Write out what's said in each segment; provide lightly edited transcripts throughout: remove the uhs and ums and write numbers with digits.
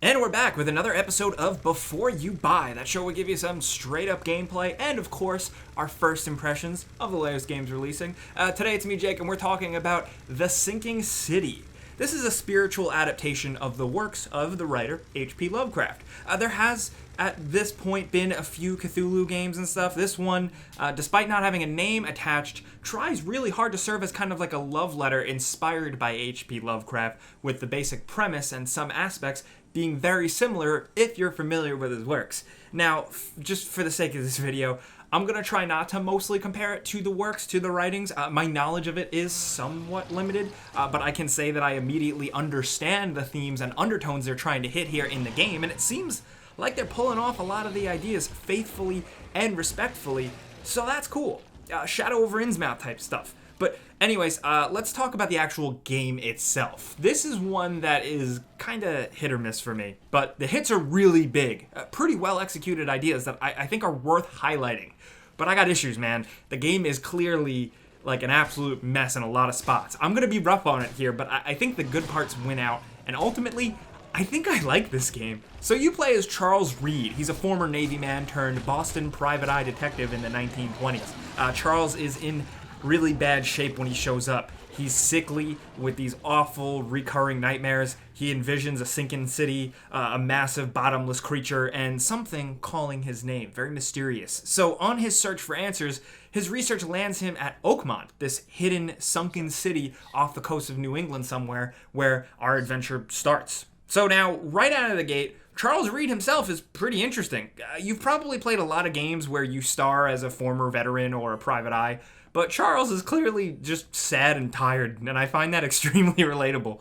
And we're back with another episode of Before You Buy. That show will give you some straight up gameplay and, of course, our first impressions of the latest games releasing. Today it's me, Jake, and we're talking about The Sinking City. This is a spiritual adaptation of the works of the writer Hp Lovecraft. There has, at this point, been a few Cthulhu games and stuff. This one, despite not having a name attached, tries really hard to serve as kind of like a love letter inspired by Hp Lovecraft, with the basic premise and some aspects being very similar if you're familiar with his works. Now, just for the sake of this video, I'm going to try not to mostly compare it to the works, to the writings. My knowledge of it is somewhat limited, but I can say that I immediately understand the themes and undertones they're trying to hit here in the game, and it seems like they're pulling off a lot of the ideas faithfully and respectfully, so that's cool. Shadow over Innsmouth type stuff. But anyways, let's talk about the actual game itself. This is one that is kind of hit or miss for me, but the hits are really big. Pretty well executed ideas that I think are worth highlighting. But I got issues, man. The game is clearly like an absolute mess in a lot of spots. I'm going to be rough on it here, but I think the good parts win out, and ultimately, I think I like this game. So you play as Charles Reed. He's a former Navy man turned Boston private eye detective in the 1920s. Charles is in really bad shape when he shows up. He's sickly with these awful recurring nightmares. He envisions a sinking city, a massive bottomless creature, and something calling his name. Very mysterious. So on his search for answers, his research lands him at Oakmont, this hidden sunken city off the coast of New England somewhere, where our adventure starts. So now, right out of the gate, Charles Reed himself is pretty interesting. You've probably played a lot of games where you star as a former veteran or a private eye, but Charles is clearly just sad and tired, and I find that extremely relatable.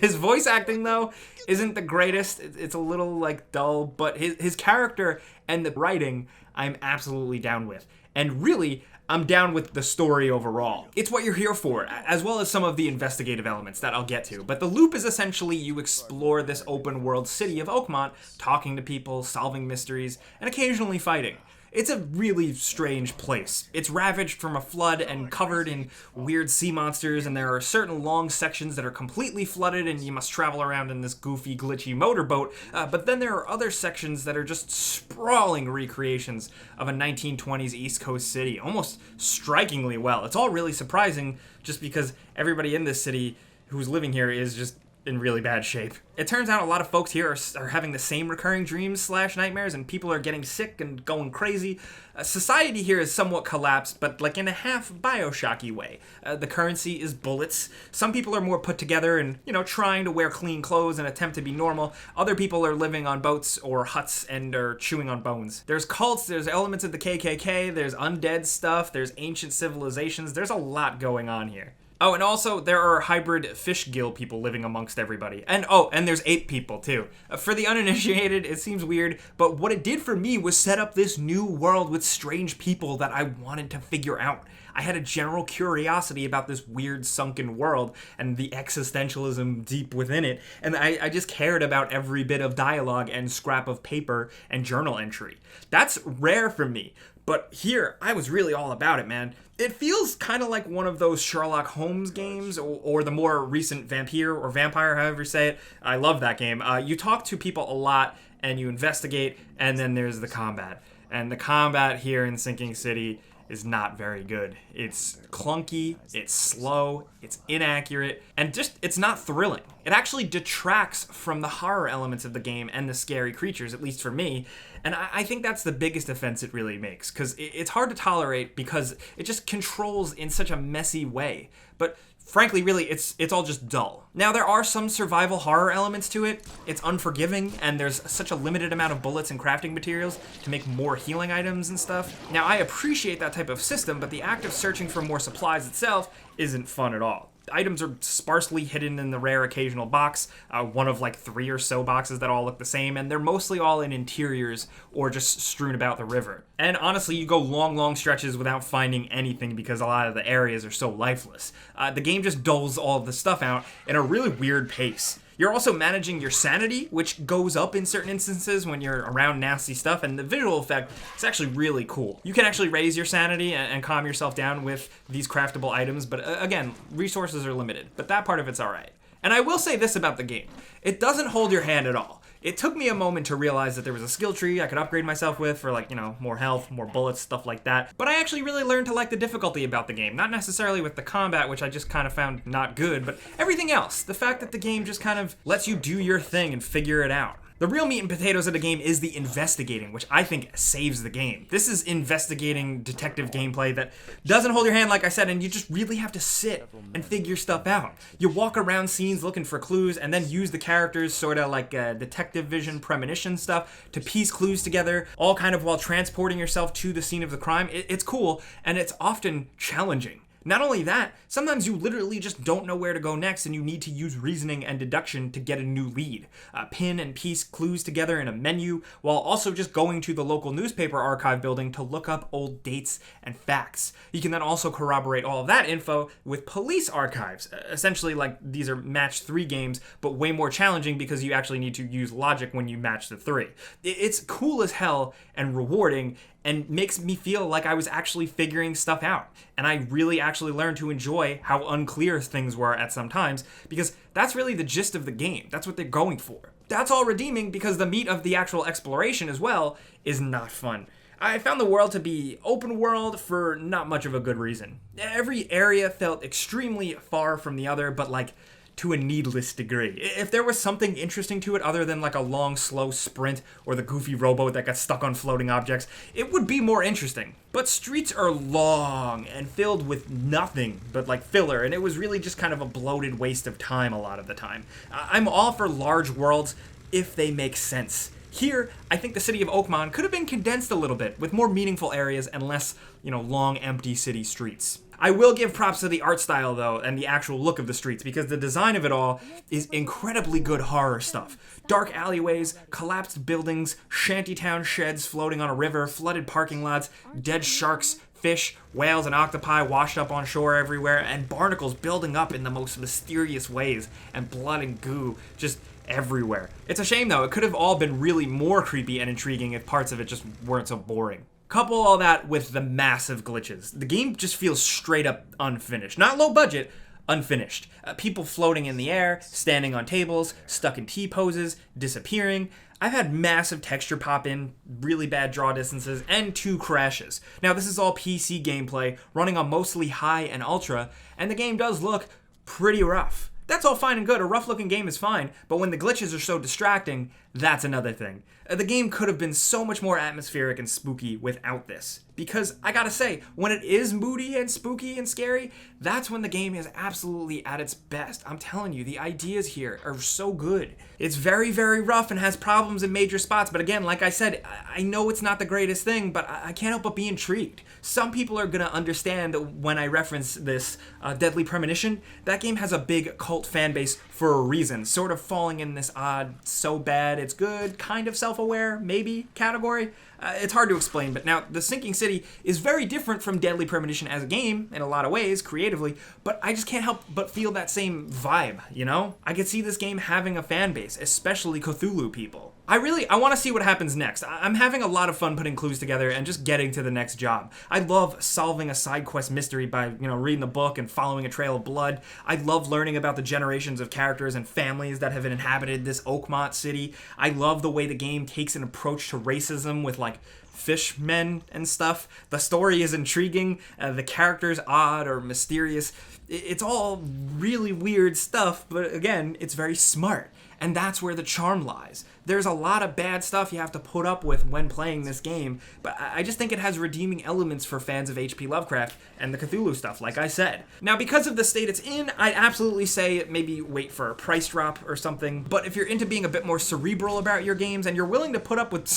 His voice acting, though, isn't the greatest. It's a little, dull, but his character and the writing, I'm absolutely down with. And really, I'm down with the story overall. It's what you're here for, as well as some of the investigative elements that I'll get to. But the loop is essentially you explore this open world city of Oakmont, talking to people, solving mysteries, and occasionally fighting. It's a really strange place. It's ravaged from a flood and covered in weird sea monsters, and there are certain long sections that are completely flooded and you must travel around in this goofy, glitchy motorboat, but then there are other sections that are just sprawling recreations of a 1920s East Coast city, almost strikingly well. It's all really surprising just because everybody in this city who's living here is just in really bad shape. It turns out a lot of folks here are having the same recurring dreams / nightmares, and people are getting sick and going crazy. Society here is somewhat collapsed, but like in a half Bioshocky way. The currency is bullets. Some people are more put together and, trying to wear clean clothes and attempt to be normal. Other people are living on boats or huts and are chewing on bones. There's cults, there's elements of the KKK, there's undead stuff, there's ancient civilizations. There's a lot going on here. Oh, and also, there are hybrid fish gill people living amongst everybody. And there's ape people, too. For the uninitiated, it seems weird, but what it did for me was set up this new world with strange people that I wanted to figure out. I had a general curiosity about this weird sunken world and the existentialism deep within it, and I just cared about every bit of dialogue and scrap of paper and journal entry. That's rare for me, but here, I was really all about it, man. It feels kind of like one of those Sherlock Holmes games, or the more recent Vampire, however you say it. I love that game. You talk to people a lot, and you investigate, and then there's the combat. And the combat here in Sinking City is not very good. It's clunky, it's slow, it's inaccurate, and it's not thrilling. It actually detracts from the horror elements of the game and the scary creatures, at least for me, and I think that's the biggest offense it really makes, because it's hard to tolerate because it just controls in such a messy way. But frankly, really, it's all just dull. Now, there are some survival horror elements to it. It's unforgiving, and there's such a limited amount of bullets and crafting materials to make more healing items and stuff. Now, I appreciate that type of system, but the act of searching for more supplies itself isn't fun at all. Items are sparsely hidden in the rare occasional box, one of 3 or so boxes that all look the same, and they're mostly all in interiors or just strewn about the river. And honestly, you go long stretches without finding anything because a lot of the areas are so lifeless. The game just doles all of the stuff out in a really weird pace. You're also managing your sanity, which goes up in certain instances when you're around nasty stuff, and the visual effect is actually really cool. You can actually raise your sanity and calm yourself down with these craftable items, but again, resources are limited, but that part of it's alright. And I will say this about the game. it doesn't hold your hand at all. It took me a moment to realize that there was a skill tree I could upgrade myself with for more health, more bullets, stuff like that. But I actually really learned to like the difficulty about the game. Not necessarily with the combat, which I just kind of found not good, but everything else. The fact that the game just kind of lets you do your thing and figure it out. The real meat and potatoes of the game is the investigating, which I think saves the game. This is investigating detective gameplay that doesn't hold your hand, like I said, and you just really have to sit and figure stuff out. You walk around scenes looking for clues and then use the characters sort of like detective vision premonition stuff to piece clues together, all kind of while transporting yourself to the scene of the crime. It's cool, and it's often challenging. Not only that, sometimes you literally just don't know where to go next and you need to use reasoning and deduction to get a new lead. Pin and piece clues together in a menu, while also just going to the local newspaper archive building to look up old dates and facts. You can then also corroborate all of that info with police archives. Essentially, like, these are match 3 games, but way more challenging because you actually need to use logic when you match the 3. It's cool as hell and rewarding, and makes me feel like I was actually figuring stuff out. And I really actually learned to enjoy how unclear things were at some times, because that's really the gist of the game. That's what they're going for. That's all redeeming because the meat of the actual exploration as well is not fun. I found the world to be open world for not much of a good reason. Every area felt extremely far from the other, but to a needless degree. If there was something interesting to it other than a long, slow sprint or the goofy rowboat that got stuck on floating objects, it would be more interesting. But streets are long and filled with nothing but filler, and it was really just kind of a bloated waste of time a lot of the time. I'm all for large worlds if they make sense. Here, I think the city of Oakmont could have been condensed a little bit with more meaningful areas and less, long, empty city streets. I will give props to the art style, though, and the actual look of the streets, because the design of it all is incredibly good horror stuff. Dark alleyways, collapsed buildings, shantytown sheds floating on a river, flooded parking lots, dead sharks, fish, whales, and octopi washed up on shore everywhere, and barnacles building up in the most mysterious ways, and blood and goo just everywhere. It's a shame, though. It could have all been really more creepy and intriguing if parts of it just weren't so boring. Couple all that with the massive glitches. The game just feels straight up unfinished. Not low budget, unfinished. People floating in the air, standing on tables, stuck in T-poses, disappearing. I've had massive texture pop in, really bad draw distances, and 2 crashes. Now, this is all PC gameplay, running on mostly high and ultra, and the game does look pretty rough. That's all fine and good. A rough-looking game is fine, but when the glitches are so distracting, that's another thing. The game could have been so much more atmospheric and spooky without this. Because, I gotta say, when it is moody and spooky and scary, that's when the game is absolutely at its best. I'm telling you, the ideas here are so good. It's very, very rough and has problems in major spots, but again, like I said, I know it's not the greatest thing, but I can't help but be intrigued. Some people are gonna understand when I reference this Deadly Premonition. That game has a big cult fan base for a reason, sort of falling in this odd, so bad it's good, kind of self-aware, maybe, category. It's hard to explain, but now, The Sinking City is very different from Deadly Premonition as a game, in a lot of ways, creatively, but I just can't help but feel that same vibe, you know? I could see this game having a fan base, especially Cthulhu people. I want to see what happens next. I'm having a lot of fun putting clues together and just getting to the next job. I love solving a side quest mystery by, reading the book and following a trail of blood. I love learning about the generations of characters and families that have inhabited this Oakmont city. I love the way the game takes an approach to racism with, fishmen and stuff. The story is intriguing, the characters odd or mysterious. It's all really weird stuff, but again, it's very smart. And that's where the charm lies. There's a lot of bad stuff you have to put up with when playing this game, but I just think it has redeeming elements for fans of Hp Lovecraft and the Cthulhu stuff, like I said. Now, because of the state it's in, I'd absolutely say maybe wait for a price drop or something, but if you're into being a bit more cerebral about your games and you're willing to put up with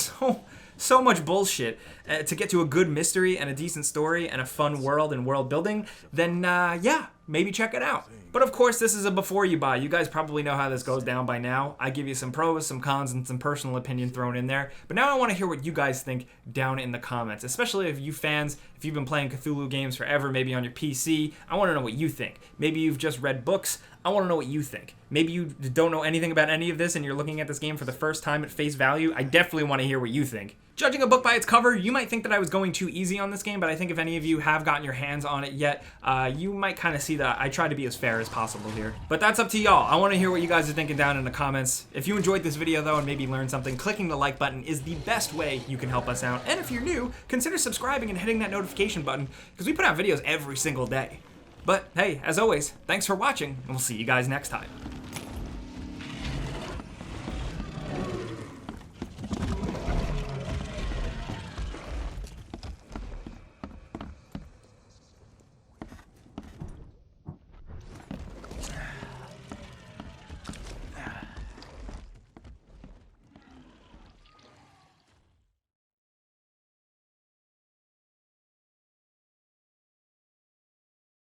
so much bullshit to get to a good mystery and a decent story and a fun world and world building, then yeah, maybe check it out. But of course, this is a before you buy. You guys probably know how this goes down by now. I give you some pros, some cons, and some personal opinion thrown in there. But now I want to hear what you guys think down in the comments, especially if you fans, if you've been playing Cthulhu games forever, maybe on your PC. I want to know what you think. Maybe you've just read books. I want to know what you think. Maybe you don't know anything about any of this and you're looking at this game for the first time at face value. I definitely want to hear what you think. Judging a book by its cover, you might think that I was going too easy on this game, but I think if any of you have gotten your hands on it yet, you might kind of see that I try to be as fair as possible here. But that's up to y'all. I want to hear what you guys are thinking down in the comments. If you enjoyed this video though and maybe learned something, clicking the like button is the best way you can help us out. And if you're new, consider subscribing and hitting that notification button, because we put out videos every single day. But hey, as always, thanks for watching, and we'll see you guys next time.